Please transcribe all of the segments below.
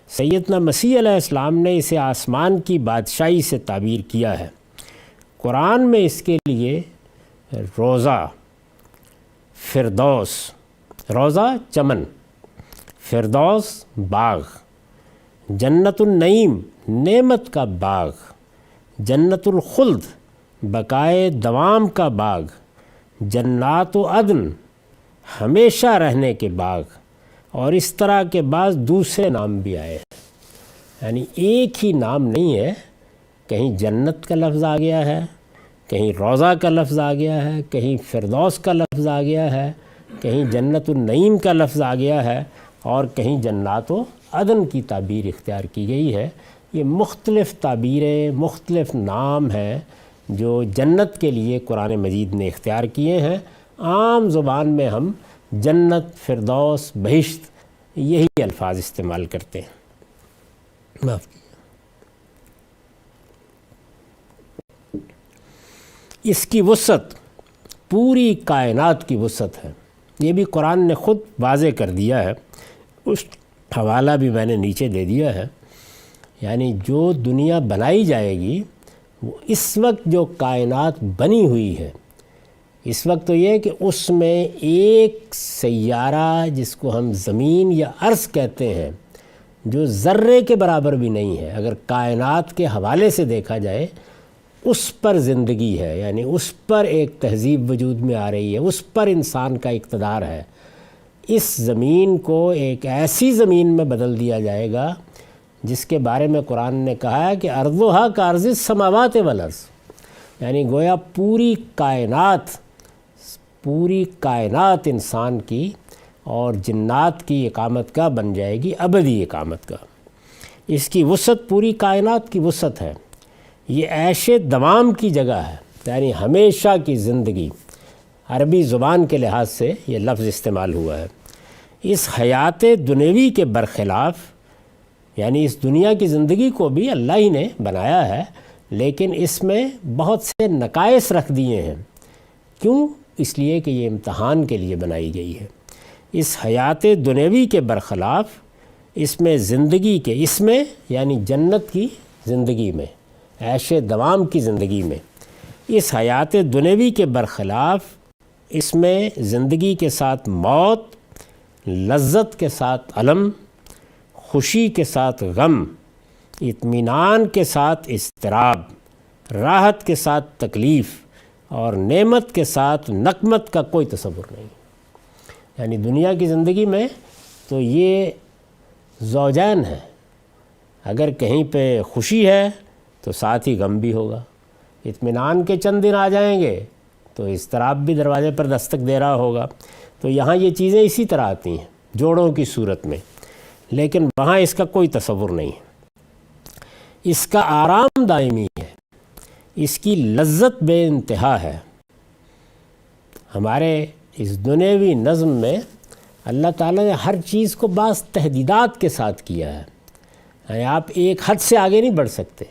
سیدنا مسیح علیہ السلام نے اسے آسمان کی بادشاہی سے تعبیر کیا ہے۔ قرآن میں اس کے لیے روضہ، فردوس، روضہ چمن، فردوس باغ، جنت النعیم نعمت کا باغ، جنت الخلد بقائے دوام کا باغ، جنات و عدن ہمیشہ رہنے کے باغ، اور اس طرح کے بعض دوسرے نام بھی آئے ہیں۔ یعنی ایک ہی نام نہیں ہے، کہیں جنت کا لفظ آ گیا ہے، کہیں روضہ کا لفظ آ گیا ہے، کہیں فردوس کا لفظ آ گیا ہے، کہیں جنت النعیم کا لفظ آ گیا ہے، اور کہیں جنات و عدن کی تعبیر اختیار کی گئی ہے۔ یہ مختلف تعبیریں، مختلف نام ہیں جو جنت کے لیے قرآن مجید نے اختیار کیے ہیں۔ عام زبان میں ہم جنت، فردوس، بہشت یہی الفاظ استعمال کرتے ہیں۔ معاف کیجیے۔ اس کی وسعت پوری کائنات کی وسعت ہے، یہ بھی قرآن نے خود واضح کر دیا ہے، اس حوالہ بھی میں نے نیچے دے دیا ہے۔ یعنی جو دنیا بنائی جائے گی، وہ اس وقت جو کائنات بنی ہوئی ہے، اس وقت تو یہ کہ اس میں ایک سیارہ جس کو ہم زمین یا ارض کہتے ہیں، جو ذرے کے برابر بھی نہیں ہے، اگر کائنات کے حوالے سے دیکھا جائے اس پر زندگی ہے، یعنی اس پر ایک تہذیب وجود میں آ رہی ہے، اس پر انسان کا اقتدار ہے۔ اس زمین کو ایک ایسی زمین میں بدل دیا جائے گا جس کے بارے میں قرآن نے کہا ہے کہ ارضھا کارض السماوات والارض، یعنی گویا پوری کائنات انسان کی اور جنات کی اقامت کا بن جائے گی، ابدی اقامت کا۔ اس کی وسعت پوری کائنات کی وسعت ہے۔ یہ عیش دوام کی جگہ ہے، یعنی ہمیشہ کی زندگی، عربی زبان کے لحاظ سے یہ لفظ استعمال ہوا ہے۔ اس حیات دنیوی کے برخلاف، یعنی اس دنیا کی زندگی کو بھی اللہ ہی نے بنایا ہے، لیکن اس میں بہت سے نقائص رکھ دیے ہیں۔ کیوں؟ اس لیے کہ یہ امتحان کے لیے بنائی گئی ہے۔ اس حیات دنیوی کے برخلاف اس میں زندگی کے، اس میں یعنی جنت کی زندگی میں، عیش دوام کی زندگی میں، اس حیات دنیوی کے برخلاف اس میں زندگی کے ساتھ موت، لذت کے ساتھ الم، خوشی کے ساتھ غم، اطمینان کے ساتھ اضطراب، راحت کے ساتھ تکلیف، اور نعمت کے ساتھ نقمت کا کوئی تصور نہیں۔ یعنی دنیا کی زندگی میں تو یہ زوجین ہے، اگر کہیں پہ خوشی ہے تو ساتھ ہی غم بھی ہوگا، اطمینان کے چند دن آ جائیں گے تو اضطراب بھی دروازے پر دستک دے رہا ہوگا۔ تو یہاں یہ چیزیں اسی طرح آتی ہیں جوڑوں کی صورت میں، لیکن وہاں اس کا کوئی تصور نہیں ہے۔ اس کا آرام دائمی ہے، اس کی لذت بے انتہا ہے۔ ہمارے اس دنیوی نظم میں اللہ تعالیٰ نے ہر چیز کو بعض تحدیدات کے ساتھ کیا ہے، یعنی آپ ایک حد سے آگے نہیں بڑھ سکتے،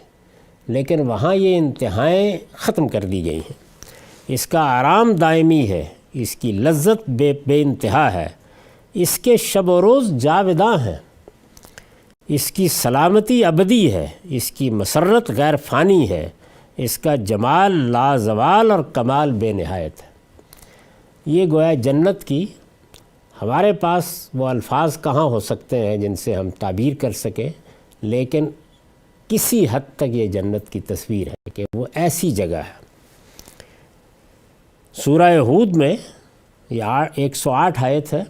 لیکن وہاں یہ انتہائیں ختم کر دی گئی ہیں۔ اس کا آرام دائمی ہے، اس کی لذت بے انتہا ہے، اس کے شب و روز جاوداں ہیں، اس کی سلامتی ابدی ہے، اس کی مسرت غیر فانی ہے، اس کا جمال لازوال اور کمال بے نہایت ہے۔ یہ گویا جنت کی، ہمارے پاس وہ الفاظ کہاں ہو سکتے ہیں جن سے ہم تعبیر کر سکیں، لیکن کسی حد تک یہ جنت کی تصویر ہے کہ وہ ایسی جگہ ہے۔ سورہ ہود میں یہ 108 آیت ہے،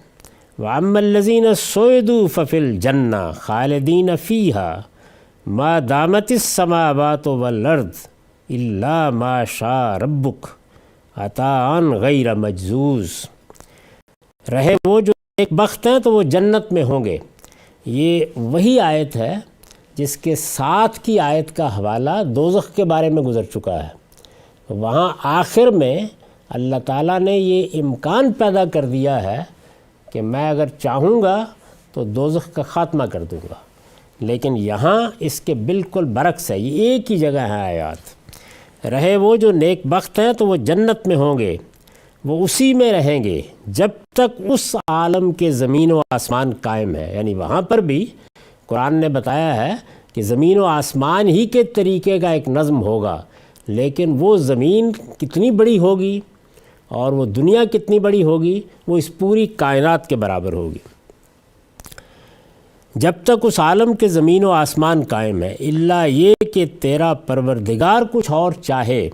وَأَمَّا الَّذِينَ سُعِدُوا فَفِي الْجَنَّةِ خَالِدِينَ فِيهَا مَا دَامَتِ السَّمَاوَاتُ وَالْأَرْضُ إِلَّا مَا شَاءَ رَبُّكَ عَطَاءً غَيْرَ مَجْزُوزٍ۔ رہے وہ جو ایک بخت ہیں تو وہ جنت میں ہوں گے۔ یہ وہی آیت ہے جس کے ساتھ کی آیت کا حوالہ دوزخ کے بارے میں گزر چکا ہے۔ وہاں آخر میں اللہ تعالیٰ نے یہ امکان پیدا کر دیا ہے کہ میں اگر چاہوں گا تو دوزخ کا خاتمہ کر دوں گا، لیکن یہاں اس کے بالکل برعکس ہے، یہ ایک ہی جگہ ہے آیات۔ رہے وہ جو نیک بخت ہیں تو وہ جنت میں ہوں گے، وہ اسی میں رہیں گے جب تک اس عالم کے زمین و آسمان قائم ہے، یعنی وہاں پر بھی قرآن نے بتایا ہے کہ زمین و آسمان ہی کے طریقے کا ایک نظم ہوگا، لیکن وہ زمین کتنی بڑی ہوگی اور وہ دنیا کتنی بڑی ہوگی، وہ اس پوری کائنات کے برابر ہوگی۔ جب تک اس عالم کے زمین و آسمان قائم ہے، الا یہ کہ تیرا پروردگار کچھ اور چاہے،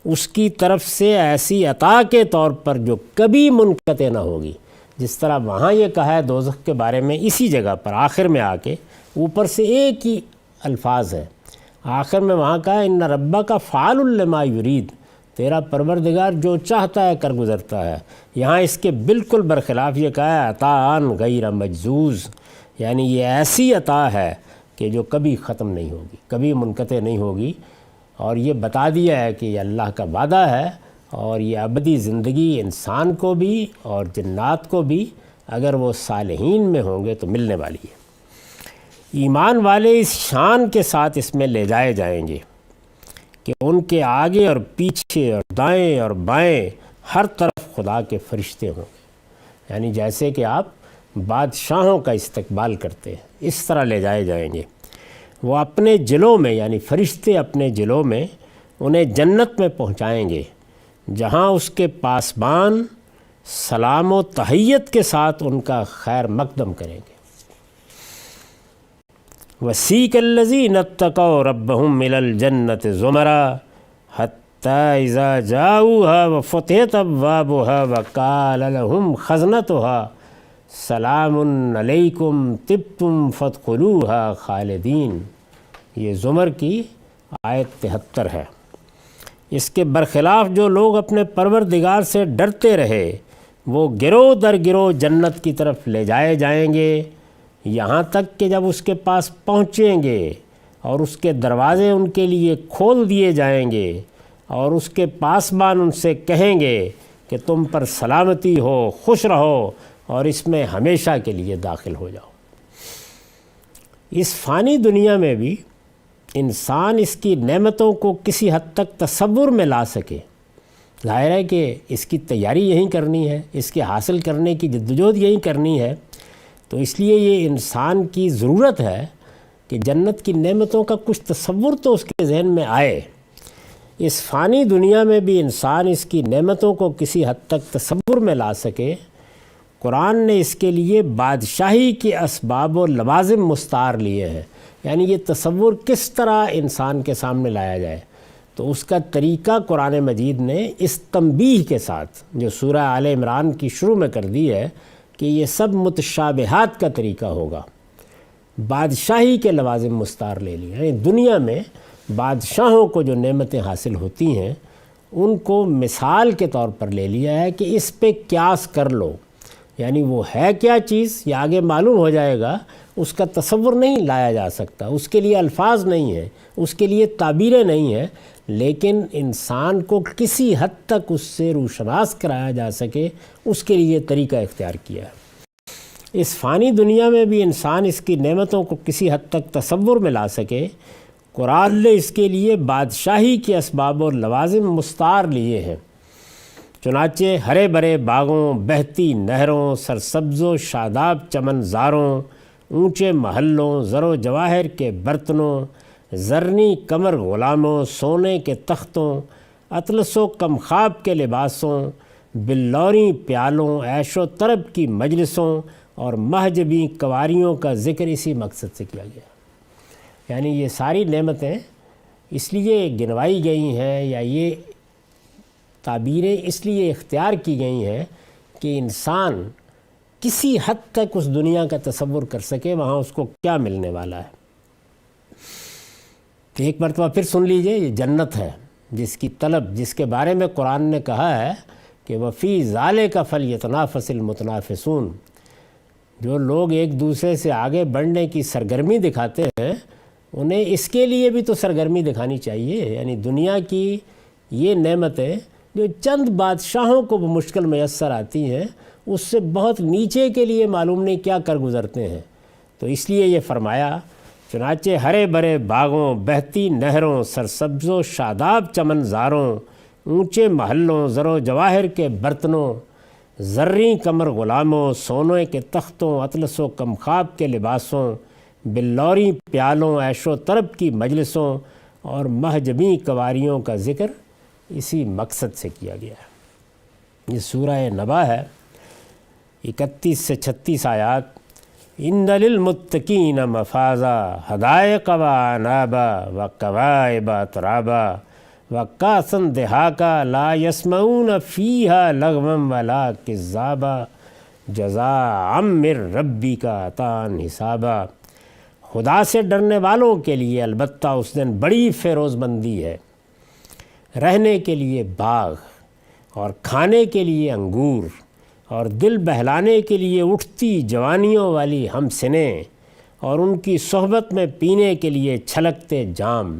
اس کی طرف سے ایسی عطا کے طور پر جو کبھی منقطع نہ ہوگی۔ جس طرح وہاں یہ کہا ہے دوزخ کے بارے میں، اسی جگہ پر آخر میں آ کے اوپر سے ایک ہی الفاظ ہے، آخر میں وہاں کہا ان ربک فعال لما یرید، تیرا پروردگار جو چاہتا ہے کر گزرتا ہے۔ یہاں اس کے بالکل برخلاف یہ کہا ہے عطاءً غیر مجزوز، یعنی یہ ایسی عطا ہے کہ جو کبھی ختم نہیں ہوگی، کبھی منقطع نہیں ہوگی، اور یہ بتا دیا ہے کہ یہ اللہ کا وعدہ ہے، اور یہ ابدی زندگی انسان کو بھی اور جنات کو بھی اگر وہ صالحین میں ہوں گے تو ملنے والی ہے۔ ایمان والے اس شان کے ساتھ اس میں لے جائے جائیں گے کہ ان کے آگے اور پیچھے اور دائیں اور بائیں ہر طرف خدا کے فرشتے ہوں گے، یعنی جیسے کہ آپ بادشاہوں کا استقبال کرتے ہیں اس طرح لے جائے جائیں گے۔ وہ اپنے جلوں میں، یعنی فرشتے اپنے جلوں میں انہیں جنت میں پہنچائیں گے، جہاں اس کے پاسبان سلام و تحیت کے ساتھ ان کا خیر مقدم کریں گے۔ وَسِیقَ الَّذِینَ اتَّقَوْا رَبَّهُمْ إِلَى الْجَنَّةِ زُمَرًا حَتَّىٰ إِذَا جَاءُوهَا وَفُتِحَتْ أَبْوَابُهَا وَقَالَ لَهُمْ خَزْنَتُهَا سَلَامٌ عَلَيْكُمْ طِبْتُمْ فَادْخُلُوهَا خَالِدِينَ۔ یہ زمر کی آیت 73 ہے۔ اس کے برخلاف جو لوگ اپنے پروردگار سے ڈرتے رہے، وہ گروہ در گروہ جنت کی طرف لے جائے جائیں گے، یہاں تک کہ جب اس کے پاس پہنچیں گے اور اس کے دروازے ان کے لیے کھول دیے جائیں گے، اور اس کے پاسبان ان سے کہیں گے کہ تم پر سلامتی ہو، خوش رہو اور اس میں ہمیشہ کے لیے داخل ہو جاؤ۔ اس فانی دنیا میں بھی انسان اس کی نعمتوں کو کسی حد تک تصور میں لا سکے، ظاہر ہے کہ اس کی تیاری یہی کرنی ہے، اس کے حاصل کرنے کی جدوجہد یہی کرنی ہے، تو اس لیے یہ انسان کی ضرورت ہے کہ جنت کی نعمتوں کا کچھ تصور تو اس کے ذہن میں آئے۔ اس فانی دنیا میں بھی انسان اس کی نعمتوں کو کسی حد تک تصور میں لا سکے۔ قرآن نے اس کے لیے بادشاہی کے اسباب و لوازم مستعار لیے ہیں، یعنی یہ تصور کس طرح انسان کے سامنے لایا جائے، تو اس کا طریقہ قرآن مجید نے اس تنبیہ کے ساتھ جو سورہ آل عمران کی شروع میں کر دی ہے کہ یہ سب متشابہات کا طریقہ ہوگا، بادشاہی کے لوازم مستعار لے لیے، یعنی دنیا میں بادشاہوں کو جو نعمتیں حاصل ہوتی ہیں ان کو مثال کے طور پر لے لیا ہے کہ اس پہ قیاس کر لو، یعنی وہ ہے کیا چیز یہ آگے معلوم ہو جائے گا، اس کا تصور نہیں لایا جا سکتا، اس کے لیے الفاظ نہیں ہیں، اس کے لیے تعبیریں نہیں ہیں، لیکن انسان کو کسی حد تک اس سے روشناس کرایا جا سکے اس کے لیے طریقہ اختیار کیا ہے۔ اس فانی دنیا میں بھی انسان اس کی نعمتوں کو کسی حد تک تصور میں لا سکے، قرآن نے اس کے لیے بادشاہی کے اسباب و لوازم مستعار لیے ہیں۔ چنانچہ ہرے بھرے باغوں، بہتی نہروں، سرسبز و شاداب چمن زاروں، اونچے محلوں، زر و جواہر کے برتنوں، زرنی کمر غلاموں، سونے کے تختوں، اطلس و کمخاب کے لباسوں، بلوری پیالوں، عیش و طرب کی مجلسوں اور مہجبی کنواریوں کا ذکر اسی مقصد سے کیا گیا۔ یعنی یہ ساری نعمتیں اس لیے گنوائی گئی ہیں یا یہ تعبیریں اس لیے اختیار کی گئی ہیں کہ انسان کسی حد تک اس دنیا کا تصور کر سکے وہاں اس کو کیا ملنے والا ہے۔ تو ایک مرتبہ پھر سن لیجئے، یہ جنت ہے جس کی طلب، جس کے بارے میں قرآن نے کہا ہے کہ وَفِي ذَلِكَ فَلْيَتَنَافَسِ الْمُتَنَافِسُونَ، جو لوگ ایک دوسرے سے آگے بڑھنے کی سرگرمی دکھاتے ہیں انہیں اس کے لیے بھی تو سرگرمی دکھانی چاہیے، یعنی دنیا کی یہ نعمتیں جو چند بادشاہوں کو مشکل میسر آتی ہیں اس سے بہت نیچے کے لیے معلوم نہیں کیا کر گزرتے ہیں، تو اس لیے یہ فرمایا چنانچہ ہرے بھرے باغوں، بہتی نہروں، سرسبز و شاداب چمن زاروں، اونچے محلوں، زر و جواہر کے برتنوں، زریں کمر غلاموں، سونے کے تختوں، اطلس و کمخاب کے لباسوں، بلوری پیالوں، عیش و طرب کی مجلسوں اور مہجبی قواریوں کا ذکر اسی مقصد سے کیا گیا ہے۔ یہ سورہ نبا ہے، 31 سے 36 آیات۔ ان للمتقین مفازا حدائق و عنابا وکواعب اترابا وکاسا دہاقا لا یسمعون فیہا لغوا ولا کذابا جزاء من ربک عطاء حسابا۔ خدا سے ڈرنے والوں کے لیے البتہ اس دن بڑی فیروز مندی ہے، رہنے کے لیے باغ اور کھانے کے لیے انگور اور دل بہلانے کے لیے اٹھتی جوانیوں والی ہم سنیں اور ان کی صحبت میں پینے کے لیے چھلکتے جام۔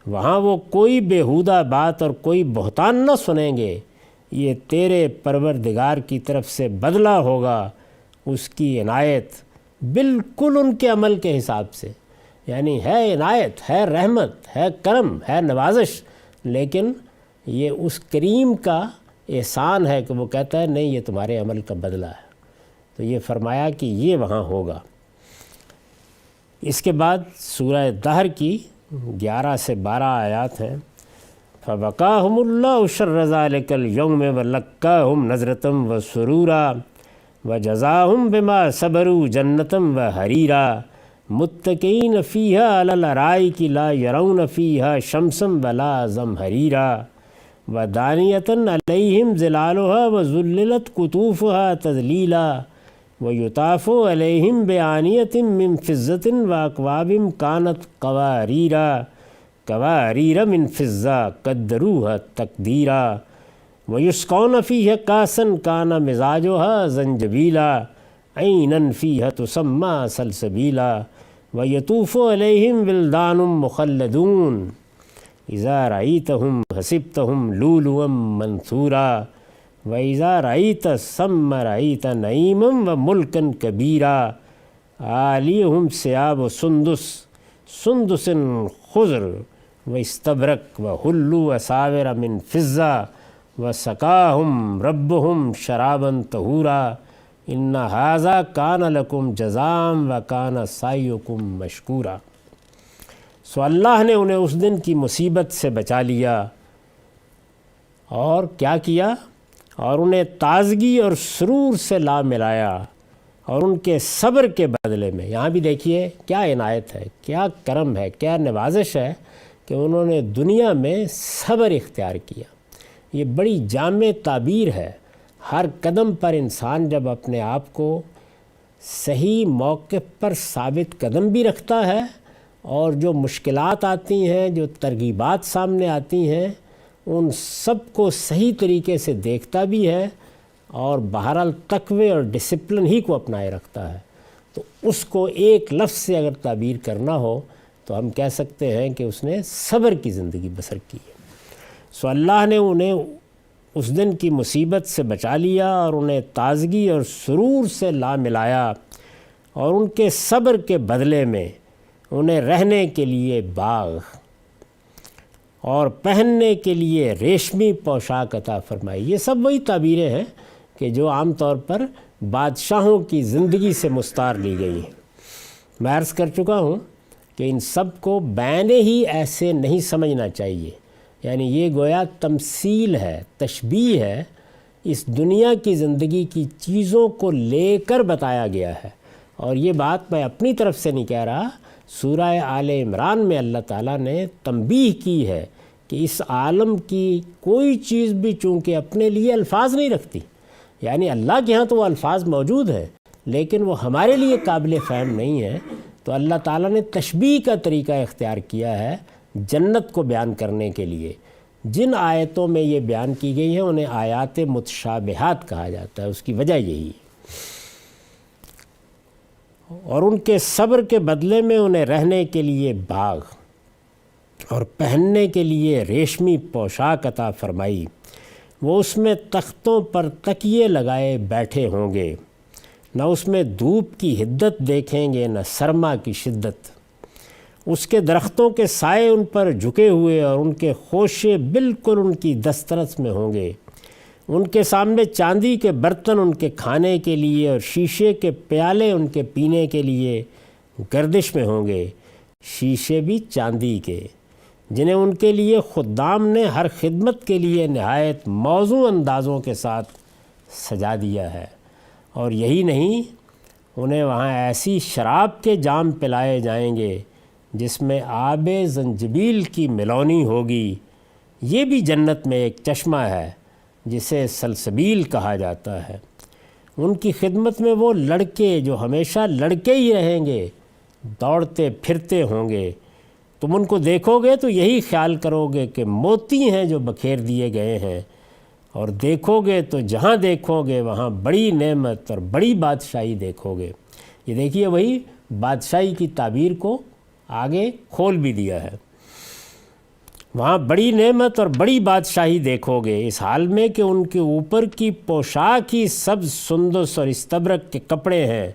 وہاں وہ کوئی بیہودہ بات اور کوئی بہتان نہ سنیں گے، یہ تیرے پروردگار کی طرف سے بدلہ ہوگا، اس کی عنایت بالکل ان کے عمل کے حساب سے۔ یعنی ہے عنایت، ہے رحمت، ہے کرم، ہے نوازش، لیکن یہ اس کریم کا احسان ہے کہ وہ کہتا ہے نہیں، یہ تمہارے عمل کا بدلہ ہے۔ تو یہ فرمایا کہ یہ وہاں ہوگا۔ اس کے بعد سورہ دہر کی 11 سے 12 آیات ہیں۔ فَوَقَاهُمُ اللَّهُ شَرَّ ذَلِكَ الْيَوْمِ وَلَقَّاهُمْ نَضْرَةً وَسُرُورًا وَجَزَاهُمْ بِمَا صَبَرُوا جَنَّةً وَحَرِيرًا مُتَّكِئِينَ فِيهَا عَلَى الْأَرَائِكِ لَا يَرَوْنَ فِيهَا شَمْسًا وَلَا زَمْهَرِيرًا وَدَانِيَةً عَلَيْهِمْ ظِلَالُهَا وَذُلِّلَتْ قُطُوفُهَا تَذْلِيلًا وَيُطَافُ عَلَيْهِمْ بِآنِيَةٍ مِّن فِضَّةٍ وَأَكْوَابٍ كَانَتْ قَوَارِيرَ مِن فِضَّةٍ قَدَّرُوهَا تَقْدِيرًا وَيُسْقَوْنَ فِيهَا كَأْسًا كَانَ مِزَاجُهَا زَنجَبِيلًا عَيْنًا فِيهَا تُسَمَّىٰ سَلْسَبِيلًا وَيَطُوفُ عَلَيْهِمْ وِلْدَانٌ مُّخَلَّدُونَ اذا رأيتهم حسبتهم لؤلؤا منثورا واذا رأيت ثم رأيت نعيما وملكا كبيرا عاليهم ثياب سندس خضر واستبرق وحلوا أساور من فضة وسقاهم ربهم شرابا طهورا ان هذا كان لكم جزاء وكان سعيكم مشكورا۔ سو اللہ نے انہیں اس دن کی مصیبت سے بچا لیا اور کیا کیا، اور انہیں تازگی اور سرور سے لا ملایا، اور ان کے صبر کے بدلے میں، یہاں بھی دیکھیے کیا عنایت ہے، کیا کرم ہے، کیا نوازش ہے کہ انہوں نے دنیا میں صبر اختیار کیا۔ یہ بڑی جامع تعبیر ہے۔ ہر قدم پر انسان جب اپنے آپ کو صحیح موقف پر ثابت قدم بھی رکھتا ہے، اور جو مشکلات آتی ہیں، جو ترغیبات سامنے آتی ہیں، ان سب کو صحیح طریقے سے دیکھتا بھی ہے، اور بہرحال تقوی اور ڈسپلن ہی کو اپنائے رکھتا ہے، تو اس کو ایک لفظ سے اگر تعبیر کرنا ہو تو ہم کہہ سکتے ہیں کہ اس نے صبر کی زندگی بسر کی ہے۔ سو اللہ نے انہیں اس دن کی مصیبت سے بچا لیا اور انہیں تازگی اور سرور سے لا ملایا، اور ان کے صبر کے بدلے میں انہیں رہنے کے لیے باغ اور پہننے کے لیے ریشمی پوشاک عطا فرمائی۔ یہ سب وہی تعبیریں ہیں کہ جو عام طور پر بادشاہوں کی زندگی سے مستعار لی گئی ہیں۔ میں عرض کر چکا ہوں کہ ان سب کو بینے ہی ایسے نہیں سمجھنا چاہیے، یعنی یہ گویا تمثیل ہے، تشبیہ ہے، اس دنیا کی زندگی کی چیزوں کو لے کر بتایا گیا ہے۔ اور یہ بات میں اپنی طرف سے نہیں کہہ رہا، سورہ آل عمران میں اللہ تعالیٰ نے تنبیہ کی ہے کہ اس عالم کی کوئی چیز بھی چونکہ اپنے لیے الفاظ نہیں رکھتی، یعنی اللہ کے ہاں تو وہ الفاظ موجود ہیں لیکن وہ ہمارے لیے قابل فہم نہیں ہے، تو اللہ تعالیٰ نے تشبیہ کا طریقہ اختیار کیا ہے جنت کو بیان کرنے کے لیے۔ جن آیتوں میں یہ بیان کی گئی ہیں انہیں آیات متشابہات کہا جاتا ہے، اس کی وجہ یہی ہے۔ اور ان کے صبر کے بدلے میں انہیں رہنے کے لیے باغ اور پہننے کے لیے ریشمی پوشاک عطا فرمائی۔ وہ اس میں تختوں پر تکیے لگائے بیٹھے ہوں گے، نہ اس میں دھوپ کی حدت دیکھیں گے نہ سرما کی شدت۔ اس کے درختوں کے سائے ان پر جھکے ہوئے اور ان کے خوشے بالکل ان کی دسترس میں ہوں گے۔ ان کے سامنے چاندی کے برتن ان کے کھانے کے لیے اور شیشے کے پیالے ان کے پینے کے لیے، گردش میں ہوں گے شیشے بھی چاندی کے، جنہیں ان کے لیے خدام نے ہر خدمت کے لیے نہایت موزوں اندازوں کے ساتھ سجا دیا ہے۔ اور یہی نہیں، انہیں وہاں ایسی شراب کے جام پلائے جائیں گے جس میں آب زنجبیل کی ملونی ہوگی۔ یہ بھی جنت میں ایک چشمہ ہے جسے سلسبیل کہا جاتا ہے۔ ان کی خدمت میں وہ لڑکے جو ہمیشہ لڑکے ہی رہیں گے، دوڑتے پھرتے ہوں گے۔ تم ان کو دیکھو گے تو یہی خیال کرو گے کہ موتی ہیں جو بکھیر دیے گئے ہیں، اور دیکھو گے تو جہاں دیکھو گے وہاں بڑی نعمت اور بڑی بادشاہی دیکھو گے۔ یہ دیکھیے وہی بادشاہی کی تعبیر کو آگے کھول بھی دیا ہے۔ وہاں بڑی نعمت اور بڑی بادشاہی دیکھو گے، اس حال میں کہ ان کے اوپر کی پوشاک ہی سبز سندس اور استبرق کے کپڑے ہیں،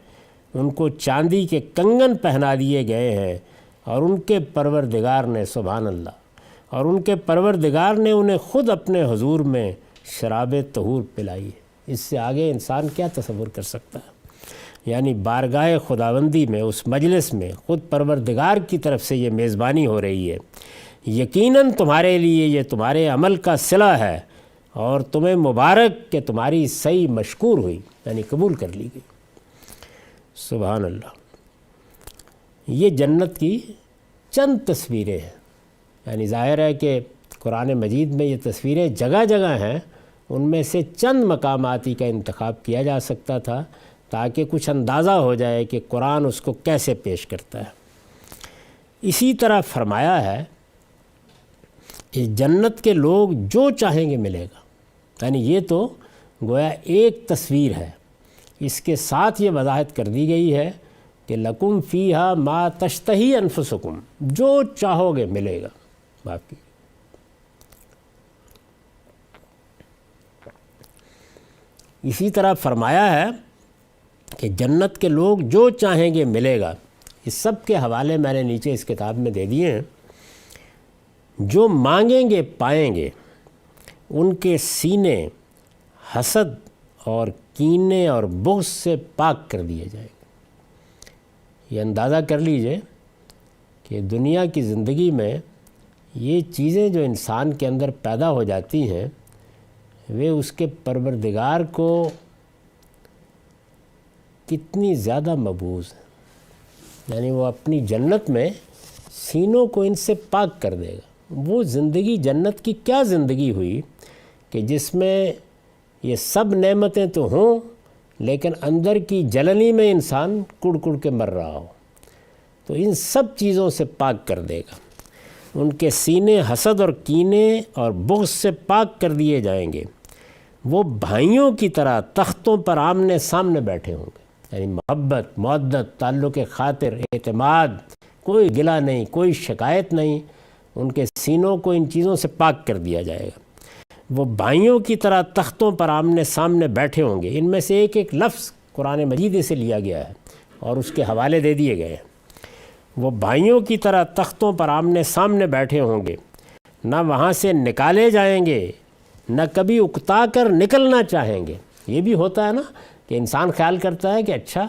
ان کو چاندی کے کنگن پہنا دیے گئے ہیں، اور ان کے پروردگار نے سبحان اللہ، اور ان کے پروردگار نے انہیں خود اپنے حضور میں شراب طہور پلائی ہے۔ اس سے آگے انسان کیا تصور کر سکتا ہے؟ یعنی بارگاہ خداوندی میں، اس مجلس میں خود پروردگار کی طرف سے یہ میزبانی ہو رہی ہے۔ یقیناً تمہارے لیے یہ تمہارے عمل کا صلہ ہے، اور تمہیں مبارک کہ تمہاری سعی مشکور ہوئی، یعنی قبول کر لی گئی۔ سبحان اللہ۔ یہ جنت کی چند تصویریں ہیں، یعنی ظاہر ہے کہ قرآن مجید میں یہ تصویریں جگہ جگہ ہیں، ان میں سے چند مقاماتی کا انتخاب کیا جا سکتا تھا تاکہ کچھ اندازہ ہو جائے کہ قرآن اس کو کیسے پیش کرتا ہے۔ اسی طرح فرمایا ہے کہ جنت کے لوگ جو چاہیں گے ملے گا، یعنی یہ تو گویا ایک تصویر ہے، اس کے ساتھ یہ وضاحت کر دی گئی ہے کہ لکم فیہا ما تشتہی انفسکم، جو چاہو گے ملے گا۔ باقی اسی طرح فرمایا ہے کہ جنت کے لوگ جو چاہیں گے ملے گا۔ اس سب کے حوالے میں نے نیچے اس کتاب میں دے دیے ہیں۔ جو مانگیں گے پائیں گے، ان کے سینے حسد اور کینے اور بغض سے پاک کر دیے جائیں گے۔ یہ اندازہ کر لیجئے کہ دنیا کی زندگی میں یہ چیزیں جو انسان کے اندر پیدا ہو جاتی ہیں، وہ اس کے پروردگار کو کتنی زیادہ مبعوث ہیں، یعنی وہ اپنی جنت میں سینوں کو ان سے پاک کر دے گا۔ وہ زندگی جنت کی کیا زندگی ہوئی کہ جس میں یہ سب نعمتیں تو ہوں لیکن اندر کی جلنی میں انسان کڑ کڑ کے مر رہا ہو، تو ان سب چیزوں سے پاک کر دے گا۔ ان کے سینے حسد اور کینے اور بغض سے پاک کر دیے جائیں گے۔ وہ بھائیوں کی طرح تختوں پر آمنے سامنے بیٹھے ہوں گے، یعنی محبت، مودت، تعلق خاطر، اعتماد، کوئی گلہ نہیں، کوئی شکایت نہیں، ان کے سینوں کو ان چیزوں سے پاک کر دیا جائے گا۔ وہ بھائیوں کی طرح تختوں پر آمنے سامنے بیٹھے ہوں گے۔ ان میں سے ایک ایک لفظ قرآن مجید سے لیا گیا ہے اور اس کے حوالے دے دیے گئے ہیں۔ وہ بھائیوں کی طرح تختوں پر آمنے سامنے بیٹھے ہوں گے، نہ وہاں سے نکالے جائیں گے، نہ کبھی اکتا کر نکلنا چاہیں گے۔ یہ بھی ہوتا ہے نا کہ انسان خیال کرتا ہے کہ اچھا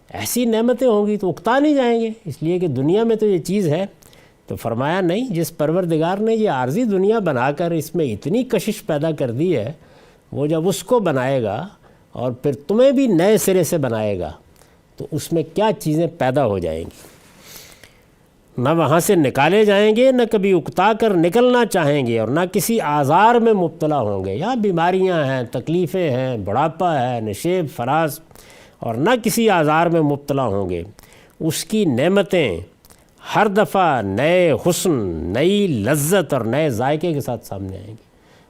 ایسی نعمتیں ہوں گی تو اکتا نہیں جائیں گے، اس لیے کہ دنیا میں تو یہ چیز ہے۔ تو فرمایا نہیں، جس پروردگار نے یہ عارضی دنیا بنا کر اس میں اتنی کشش پیدا کر دی ہے، وہ جب اس کو بنائے گا اور پھر تمہیں بھی نئے سرے سے بنائے گا تو اس میں کیا چیزیں پیدا ہو جائیں گی۔ نہ وہاں سے نکالے جائیں گے، نہ کبھی اکتا کر نکلنا چاہیں گے، اور نہ کسی آزار میں مبتلا ہوں گے۔ یا بیماریاں ہیں، تکلیفیں ہیں، بڑھاپا ہے، نشیب فراز، اور نہ کسی آزار میں مبتلا ہوں گے۔ اس کی نعمتیں ہر دفعہ نئے حسن، نئی لذت اور نئے ذائقے کے ساتھ سامنے آئیں گی۔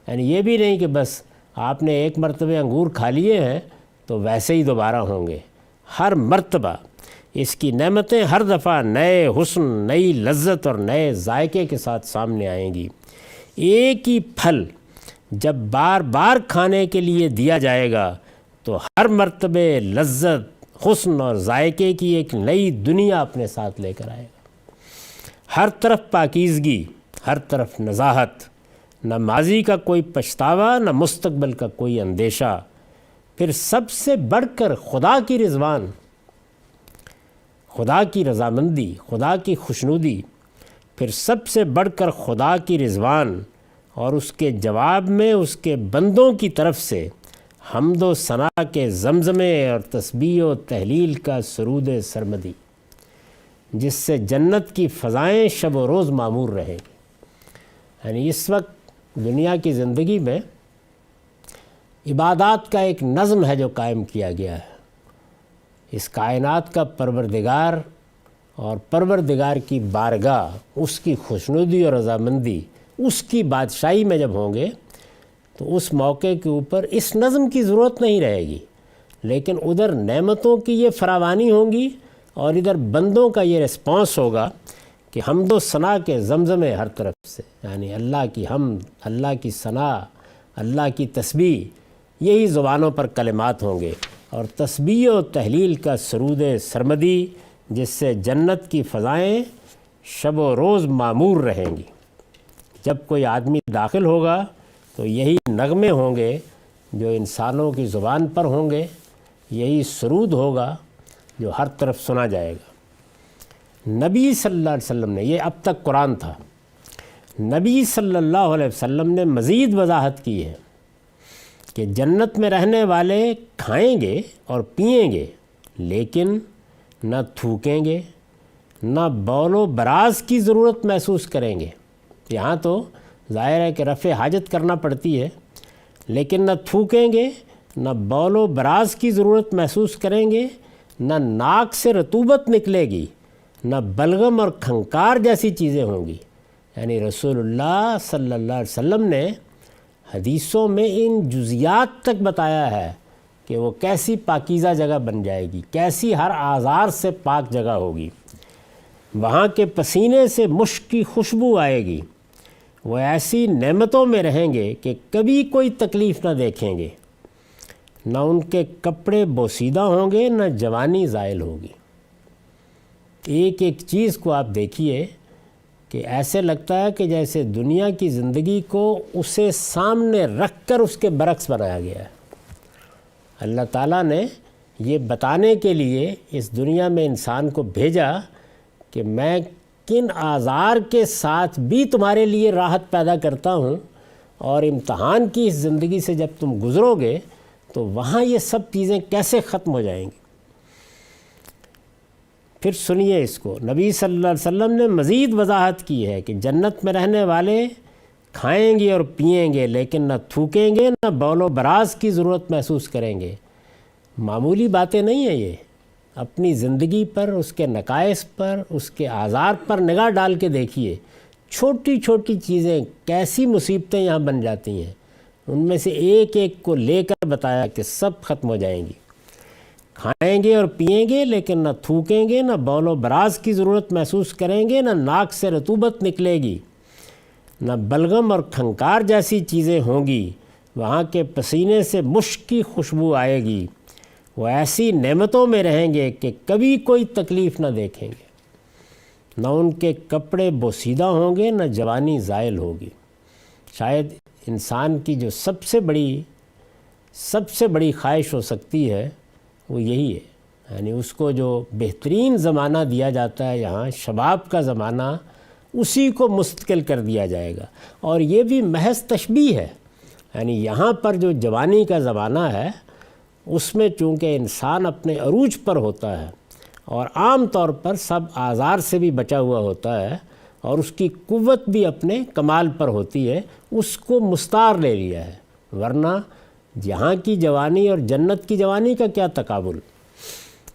یعنی یہ بھی نہیں کہ بس آپ نے ایک مرتبہ انگور کھا لیے ہیں تو ویسے ہی دوبارہ ہوں گے۔ ہر مرتبہ اس کی نعمتیں ہر دفعہ نئے حسن، نئی لذت اور نئے ذائقے کے ساتھ سامنے آئیں گی۔ ایک ہی پھل جب بار بار کھانے کے لیے دیا جائے گا تو ہر مرتبہ لذت، حسن اور ذائقے کی ایک نئی دنیا اپنے ساتھ لے کر آئے گا۔ ہر طرف پاکیزگی، ہر طرف نزاہت، نہ ماضی کا کوئی پچھتاوا، نہ مستقبل کا کوئی اندیشہ۔ پھر سب سے بڑھ کر خدا کی رضوان، خدا کی رضامندی، خدا کی خوشنودی، پھر سب سے بڑھ کر خدا کی رضوان، اور اس کے جواب میں اس کے بندوں کی طرف سے حمد و ثنا کے زمزمے اور تسبیح و تہلیل کا سرود سرمدی، جس سے جنت کی فضائیں شب و روز معمور رہیں گی۔ یعنی اس وقت دنیا کی زندگی میں عبادات کا ایک نظم ہے جو قائم کیا گیا ہے۔ اس کائنات کا پروردگار اور پروردگار کی بارگاہ، اس کی خوشنودی اور رضامندی، اس کی بادشاہی میں جب ہوں گے تو اس موقع کے اوپر اس نظم کی ضرورت نہیں رہے گی، لیکن ادھر نعمتوں کی یہ فراوانی ہوں گی اور ادھر بندوں کا یہ رسپانس ہوگا کہ حمد و ثنا کے زمزمے ہر طرف سے، یعنی اللہ کی حمد، اللہ کی ثنا، اللہ کی تسبیح، یہی زبانوں پر کلمات ہوں گے، اور تسبیح و تہلیل کا سرود سرمدی، جس سے جنت کی فضائیں شب و روز معمور رہیں گی۔ جب کوئی آدمی داخل ہوگا تو یہی نغمے ہوں گے جو انسانوں کی زبان پر ہوں گے، یہی سرود ہوگا جو ہر طرف سنا جائے گا۔ نبی صلی اللہ علیہ وسلم نے، یہ اب تک قرآن تھا، نبی صلی اللہ علیہ وسلم نے مزید وضاحت کی ہے کہ جنت میں رہنے والے کھائیں گے اور پئیں گے، لیکن نہ تھوکیں گے، نہ بول و براز کی ضرورت محسوس کریں گے۔ یہاں تو ظاہر ہے کہ رفع حاجت کرنا پڑتی ہے، لیکن نہ تھوکیں گے، نہ بول و براز کی ضرورت محسوس کریں گے، نہ ناک سے رطوبت نکلے گی، نہ بلغم اور کھنکار جیسی چیزیں ہوں گی۔ یعنی رسول اللہ صلی اللہ علیہ وسلم نے حدیثوں میں ان جزیات تک بتایا ہے کہ وہ کیسی پاکیزہ جگہ بن جائے گی، کیسی ہر آزار سے پاک جگہ ہوگی، وہاں کے پسینے سے مشک کی خوشبو آئے گی، وہ ایسی نعمتوں میں رہیں گے کہ کبھی کوئی تکلیف نہ دیکھیں گے، نہ ان کے کپڑے بوسیدہ ہوں گے، نہ جوانی زائل ہوگی۔ ایک ایک چیز کو آپ دیکھیے کہ ایسے لگتا ہے کہ جیسے دنیا کی زندگی کو اسے سامنے رکھ کر اس کے برعکس بنایا گیا ہے۔ اللہ تعالیٰ نے یہ بتانے کے لیے اس دنیا میں انسان کو بھیجا کہ میں کن آزار کے ساتھ بھی تمہارے لیے راحت پیدا کرتا ہوں، اور امتحان کی اس زندگی سے جب تم گزرو گے تو وہاں یہ سب چیزیں کیسے ختم ہو جائیں گی۔ پھر سنیے اس کو، نبی صلی اللہ علیہ وسلم نے مزید وضاحت کی ہے کہ جنت میں رہنے والے کھائیں گے اور پئیں گے، لیکن نہ تھوکیں گے، نہ بول و براز کی ضرورت محسوس کریں گے۔ معمولی باتیں نہیں ہیں یہ، اپنی زندگی پر، اس کے نقائص پر، اس کے آزار پر نگاہ ڈال کے دیکھیے، چھوٹی چھوٹی چیزیں کیسی مصیبتیں یہاں بن جاتی ہیں، ان میں سے ایک ایک کو لے کر بتایا کہ سب ختم ہو جائیں گی۔ کھائیں گے اور پئیں گے، لیکن نہ تھوکیں گے، نہ بول و براز کی ضرورت محسوس کریں گے، نہ ناک سے رطوبت نکلے گی، نہ بلغم اور کھنکار جیسی چیزیں ہوں گی، وہاں کے پسینے سے مشک کی خوشبو آئے گی، وہ ایسی نعمتوں میں رہیں گے کہ کبھی کوئی تکلیف نہ دیکھیں گے، نہ ان کے کپڑے بوسیدہ ہوں گے، نہ جوانی زائل ہوگی۔ شاید انسان کی جو سب سے بڑی خواہش ہو سکتی ہے وہ یہی ہے، یعنی اس کو جو بہترین زمانہ دیا جاتا ہے یہاں، شباب کا زمانہ، اسی کو مستقل کر دیا جائے گا۔ اور یہ بھی محض تشبیہ ہے، یعنی یہاں پر جو جوانی کا زمانہ ہے اس میں چونکہ انسان اپنے عروج پر ہوتا ہے اور عام طور پر سب آزار سے بھی بچا ہوا ہوتا ہے، اور اس کی قوت بھی اپنے کمال پر ہوتی ہے، اس کو مستعار لے لیا ہے۔ ورنہ یہاں کی جوانی اور جنت کی جوانی کا کیا تقابل،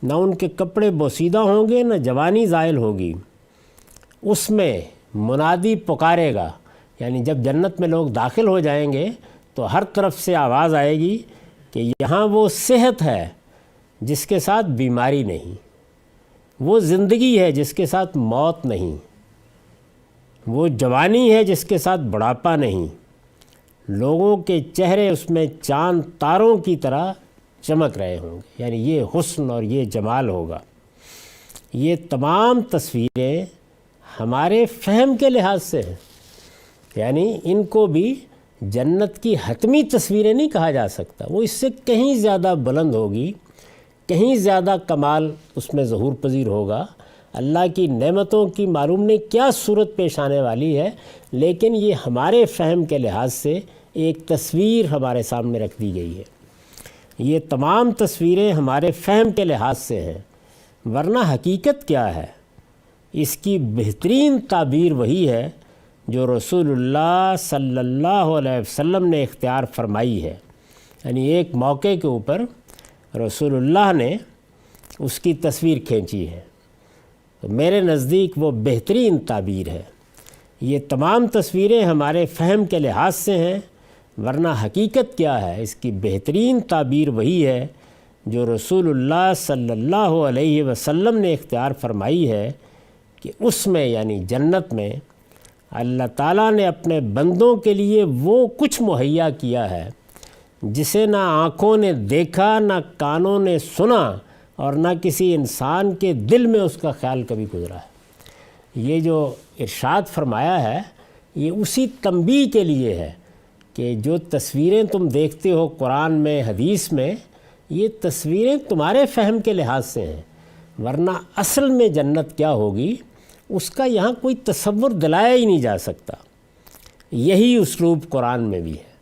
نہ ان کے کپڑے بوسیدہ ہوں گے، نہ جوانی زائل ہوگی۔ اس میں منادی پکارے گا، یعنی جب جنت میں لوگ داخل ہو جائیں گے تو ہر طرف سے آواز آئے گی کہ یہاں وہ صحت ہے جس کے ساتھ بیماری نہیں، وہ زندگی ہے جس کے ساتھ موت نہیں، وہ جوانی ہے جس کے ساتھ بڑھاپا نہیں، لوگوں کے چہرے اس میں چاند تاروں کی طرح چمک رہے ہوں گے، یعنی یہ حسن اور یہ جمال ہوگا۔ یہ تمام تصویریں ہمارے فہم کے لحاظ سے ہیں، یعنی ان کو بھی جنت کی حتمی تصویریں نہیں کہا جا سکتا، وہ اس سے کہیں زیادہ بلند ہوگی، کہیں زیادہ کمال اس میں ظہور پذیر ہوگا۔ اللہ کی نعمتوں کی معلوم نہیں کیا صورت پیش آنے والی ہے، لیکن یہ ہمارے فہم کے لحاظ سے ایک تصویر ہمارے سامنے رکھ دی گئی ہے۔ یہ تمام تصویریں ہمارے فہم کے لحاظ سے ہیں، ورنہ حقیقت کیا ہے؟ اس کی بہترین تعبیر وہی ہے جو رسول اللہ صلی اللہ علیہ وسلم نے اختیار فرمائی ہے۔ یعنی ایک موقع کے اوپر رسول اللہ نے اس کی تصویر کھینچی ہے، تو میرے نزدیک وہ بہترین تعبیر ہے۔ یہ تمام تصویریں ہمارے فہم کے لحاظ سے ہیں، ورنہ حقیقت کیا ہے؟ اس کی بہترین تعبیر وہی ہے جو رسول اللہ صلی اللہ علیہ وسلم نے اختیار فرمائی ہے کہ اس میں یعنی جنت میں اللہ تعالیٰ نے اپنے بندوں کے لیے وہ کچھ مہیا کیا ہے جسے نہ آنکھوں نے دیکھا، نہ کانوں نے سنا، اور نہ کسی انسان کے دل میں اس کا خیال کبھی گزرا ہے۔ یہ جو ارشاد فرمایا ہے یہ اسی تنبیہ کے لیے ہے کہ جو تصویریں تم دیکھتے ہو قرآن میں، حدیث میں، یہ تصویریں تمہارے فہم کے لحاظ سے ہیں، ورنہ اصل میں جنت کیا ہوگی اس کا یہاں کوئی تصور دلایا ہی نہیں جا سکتا۔ یہی اسلوب قرآن میں بھی ہے،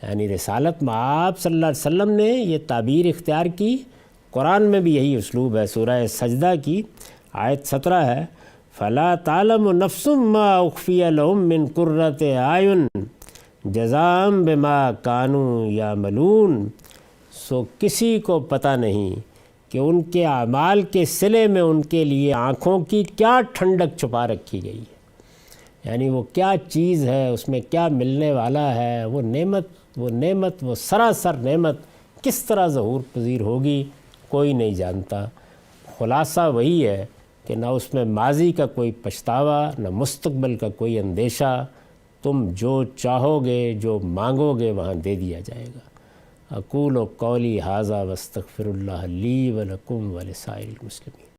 یعنی رسالت میں آپ صلی اللہ علیہ وسلم نے یہ تعبیر اختیار کی، قرآن میں بھی یہی اسلوب ہے۔ سورہ سجدہ کی آیت 17 ہے، فَلَا تَعْلَمُ نَفْسٌ مَّا أُخْفِيَ لَهُم مِّن قُرَّةِ أَعْيُنٍ جَزَاءً بِمَا كَانُوا يَعْمَلُونَ۔ سو کسی کو پتہ نہیں کہ ان کے اعمال کے صلے میں ان کے لیے آنکھوں کی کیا ٹھنڈک چھپا رکھی گئی ہے، یعنی وہ کیا چیز ہے، اس میں کیا ملنے والا ہے، وہ نعمت وہ سراسر نعمت کس طرح ظہور پذیر ہوگی کوئی نہیں جانتا۔ خلاصہ وہی ہے کہ نہ اس میں ماضی کا کوئی پچھتاوا، نہ مستقبل کا کوئی اندیشہ، تم جو چاہو گے، جو مانگو گے وہاں دے دیا جائے گا۔ اقول قولی ھذا واستغفر اللہ لی ولکم ولسائر المسلمین۔